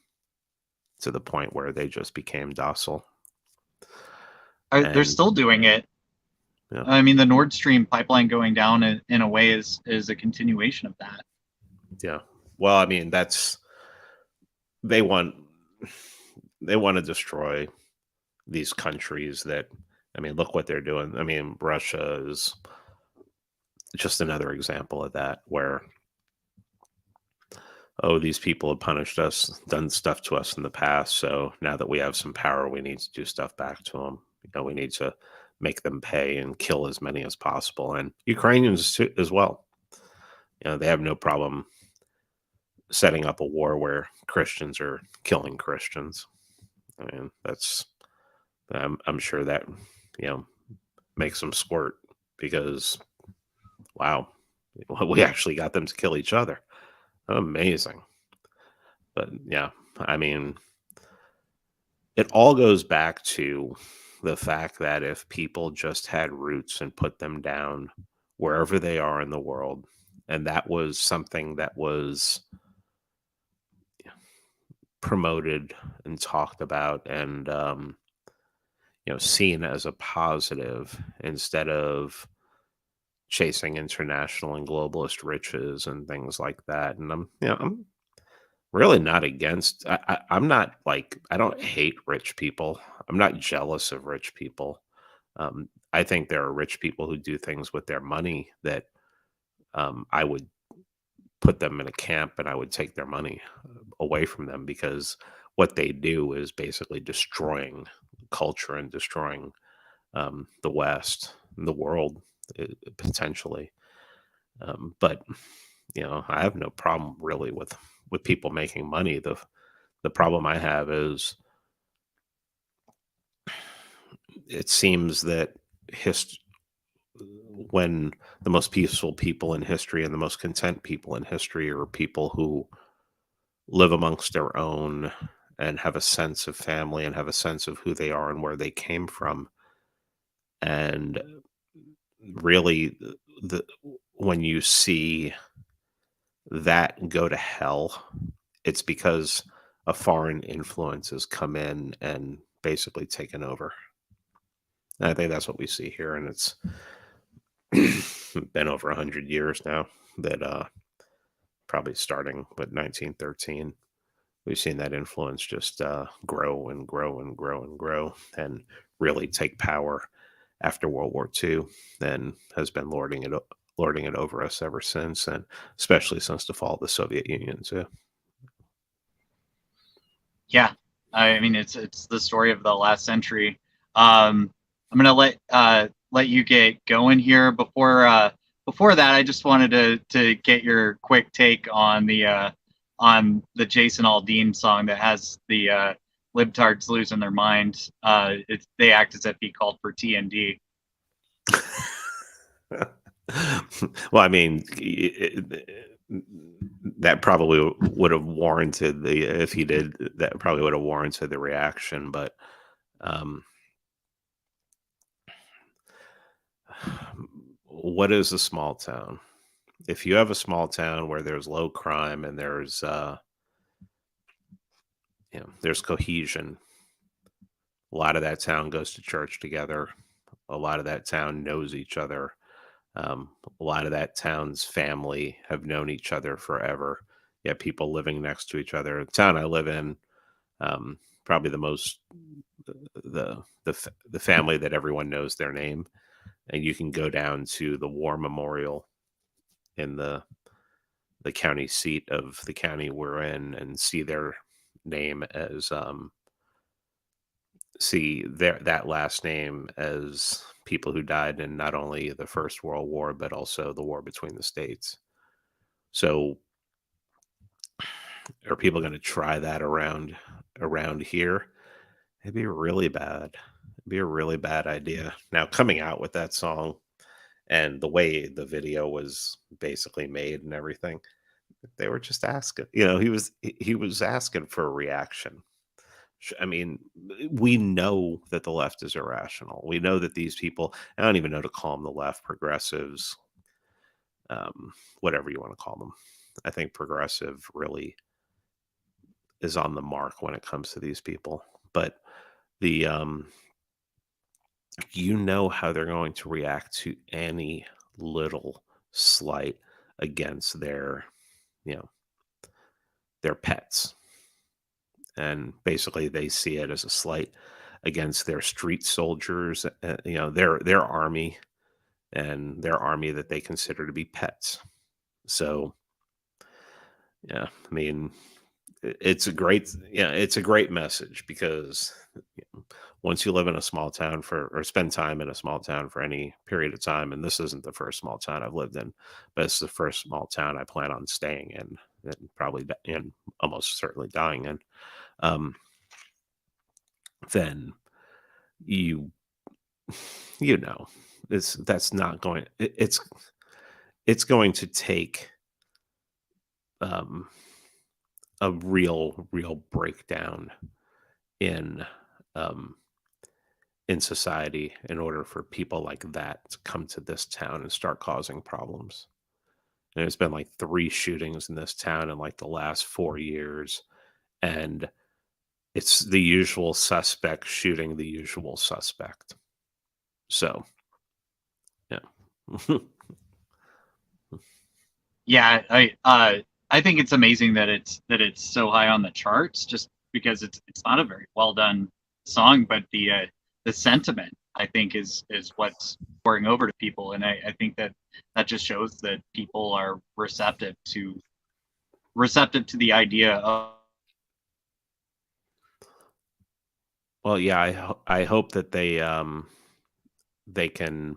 to the point where they just became docile. They're And still doing it. yeah, I mean, the Nord Stream pipeline going down in a way is a continuation of that. yeah. Well, I mean, they want to destroy these countries that, I mean, look what they're doing. I mean, Russia is just another example of that, where these people have punished us, done stuff to us in the past, so now that we have some power, we need to do stuff back to them. We need to make them pay and kill as many as possible, and Ukrainians too, as well. They have no problem setting up a war where Christians are killing Christians. I mean, I'm sure that makes them squirt, because wow, we actually got them to kill each other. Amazing. But yeah, I mean, it all goes back to the fact that if people just had roots and put them down wherever they are in the world, and that was something that was promoted and talked about and seen as a positive, instead of chasing international and globalist riches and things like that. And I'm really not against. I'm not like, I don't hate rich people. I'm not jealous of rich people. I think there are rich people who do things with their money that I would put them in a camp and I would take their money away from them, because what they do is basically destroying culture and destroying the West, and the world, potentially. But I have no problem really with people making money. The problem I have is it seems that hist when the most peaceful people in history and the most content people in history are people who live amongst their own and have a sense of family and have a sense of who they are and where they came from. And really, the when you see that go to hell, it's because a foreign influence has come in and basically taken over. And I think that's what we see here, and it's been over 100 years now that probably starting with 1913. We've seen that influence just grow and grow and grow and grow and really take power after World War II, and has been lording it over us ever since, and especially since the fall of the Soviet Union too. Yeah, I mean it's the story of the last century. I'm gonna let you get going here. Before that, I just wanted to get your quick take on the Jason Aldean song that has the libtards losing their mind. They act as if he called for TND. Well, I mean, that probably would have warranted if he did, that probably would have warranted the reaction. But what is a small town? If you have a small town where there's low crime and there's cohesion, a lot of that town goes to church together. A lot of that town knows each other. A lot of that town's family have known each other forever. You have people living next to each other. The town I live in, probably the most the family that everyone knows their name, and you can go down to the war memorial in the county seat of the county we're in and see their name as see that last name as people who died in not only the First World War but also the war between the states. So are people going to try that around here? It'd be really bad. It'd be a really bad idea. Now, coming out with that song and the way the video was basically made and everything, they were just asking. He was asking for a reaction. I mean, we know that the left is irrational. We know that these people, I don't even know to call them the left, progressives, whatever you want to call them. I think progressive really is on the mark when it comes to these people. But the how they're going to react to any little slight against their their pets. And basically they see it as a slight against their street soldiers, their army, and their army that they consider to be pets. So yeah, I mean, it's a great message, because once you live in a small town or spend time in a small town for any period of time, and this isn't the first small town I've lived in, but it's the first small town I plan on staying in, and probably and almost certainly dying in, then you that's not going it's going to take a real breakdown in society in order for people like that to come to this town and start causing problems. And there's been like 3 shootings in this town in like the last 4 years, and it's the usual suspect shooting the usual suspect. So, yeah. Yeah, I think it's amazing that it's so high on the charts, just because it's not a very well done song, but the sentiment, I think, is what's pouring over to people, and I think that that just shows that people are receptive to the idea of. Well, yeah, I hope that they can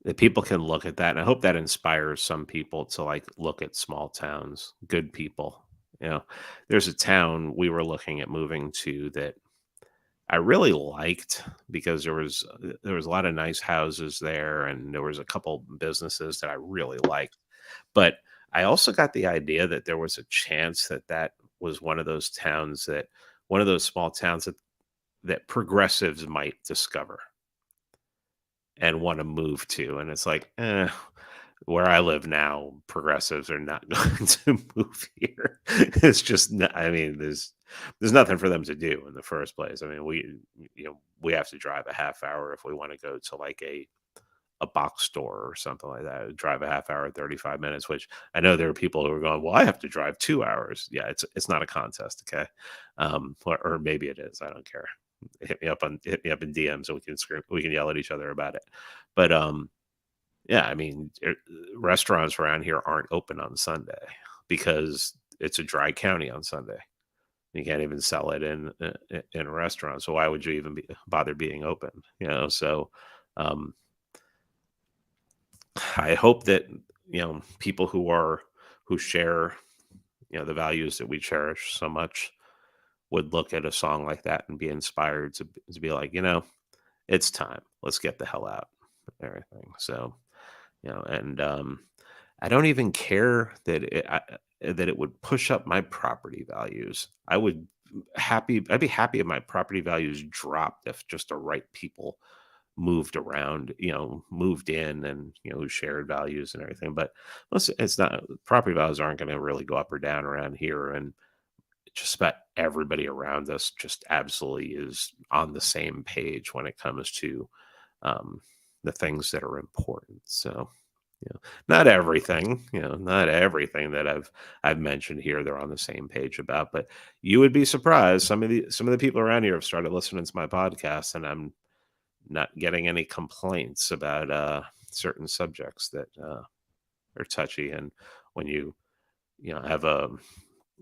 that people can look at that, and I hope that inspires some people to like look at small towns, good people. You know, there's a town we were looking at moving to that I really liked because there was a lot of nice houses there, and there was a couple businesses that I really liked. But I also got the idea that there was a chance that that was one of those towns that one of those small towns that progressives might discover and want to move to. And it's like, where I live now, progressives are not going to move here. It's just, I mean, there's nothing for them to do in the first place. I mean, we have to drive a half hour if we want to go to like a box store or something like that. Drive a half hour, 35 minutes. Which I know there are people who are going, well, I have to drive 2 hours. Yeah, it's not a contest, okay, or maybe it is. I don't care. Hit me up in DMs and we can yell at each other about it. But yeah, I mean, restaurants around here aren't open on Sunday because it's a dry county on Sunday. You can't even sell it in a restaurant. So why would you even bother being open? You know, so um, I hope that people who share the values that we cherish so much would look at a song like that and be inspired to be like, it's time. Let's get the hell out. And everything. So and I don't even care that it would push up my property values. I'd be happy if my property values dropped if just the right people moved around, moved in and, who shared values and everything. But listen, it's not property values aren't going to really go up or down around here. And just about everybody around us just absolutely is on the same page when it comes to um, the things that are important. So, not everything, not everything that I've mentioned here they're on the same page about, but you would be surprised. Some of the people around here have started listening to my podcast, and I'm not getting any complaints about certain subjects that are touchy. And when you know have a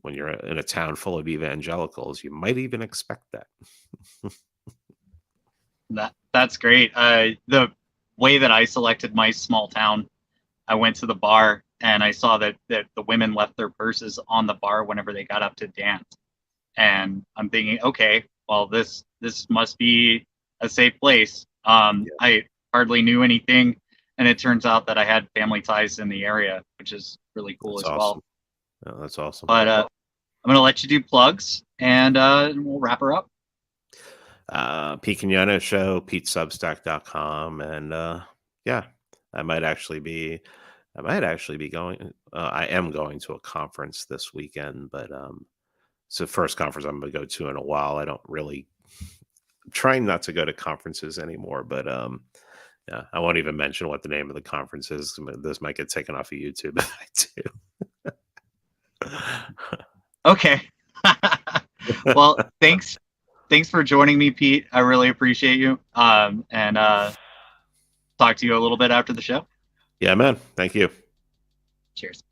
when you're in a town full of evangelicals, you might even expect that. That's great. The way that I selected my small town, I went to the bar and I saw that the women left their purses on the bar whenever they got up to dance. And I'm thinking, okay, well, this must be a safe place. Yeah, I hardly knew anything, and it turns out that I had family ties in the area, which is really cool that's as well. awesome. Oh, that's awesome. But I'm gonna let you do plugs, and we'll wrap her up. Pete Quinones show, PeteSubstack.com, and yeah, I might actually be going. I am going to a conference this weekend, but it's the first conference I'm going to go to in a while. I don't really trying not to go to conferences anymore, but yeah, I won't even mention what the name of the conference is. This might get taken off of YouTube if I do. Okay. Well, thanks for joining me, Pete. I really appreciate you. And talk to you a little bit after the show. Yeah, man. Thank you. Cheers.